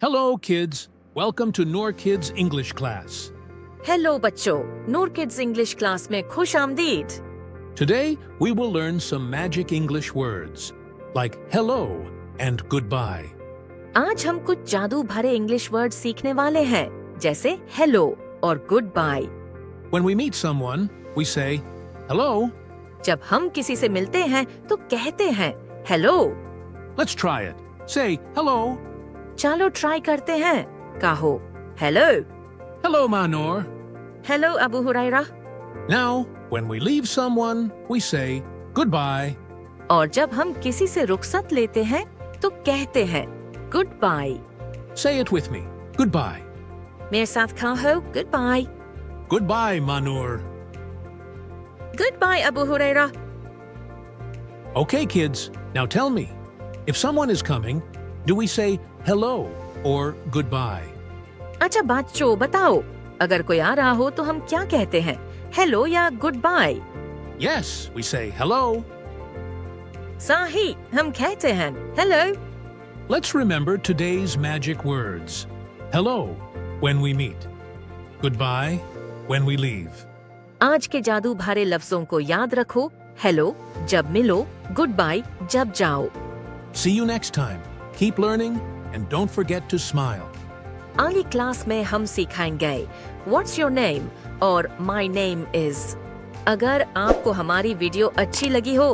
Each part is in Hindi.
Hello, kids. Welcome to Noor Kids English class. Hello बच्चों, नूर किड्स इंग्लिश क्लास में खुश आमदीद। Today, we will learn some magic English words like hello and goodbye. आज हम कुछ जादू भरे इंग्लिश वर्ड सीखने वाले हैं, जैसे हेलो और good bye. When we meet someone, we say hello. जब हम किसी से मिलते हैं तो कहते हैं hello. Let's try it. Say hello. चलो ट्राई करते हैं। कहो hello. Hello, Manor. Hello Abu Hurairah. Now, when we leave someone, we say goodbye. और जब हम किसी से रुखसत लेते हैं तो कहते हैं goodbye. Say it with me. Goodbye. मेरे साथ कहो goodbye. Goodbye, Manor. Goodbye Abu Hurairah. Okay, kids. Now tell me, if someone is coming, do we say hello or goodbye? अच्छा बच्चों बताओ, अगर कोई आ रहा हो तो हम क्या कहते हैं, हेलो या goodbye? Yes, we say hello. सही, हम कहते हैं hello. Let's remember today's magic words. Hello, when we meet. Goodbye, when we leave. आज के जादू भरे लफ्जों को याद रखो। हेलो जब मिलो, गुड बाय जब जाओ। See you next time. Keep learning and don't forget to smile. अगली क्लास में हम सिखाएंगे What's your name और My name is। अगर आपको हमारी वीडियो अच्छी लगी हो,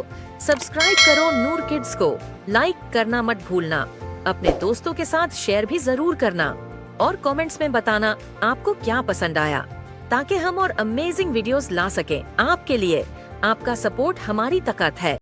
सब्सक्राइब करो नूर किड्स को, लाइक करना मत भूलना, अपने दोस्तों के साथ शेयर भी जरूर करना और कमेंट्स में बताना आपको क्या पसंद आया, ताकि हम और अमेजिंग वीडियोस ला सकें आपके लिए। आपका सपोर्ट हमारी ताकत है।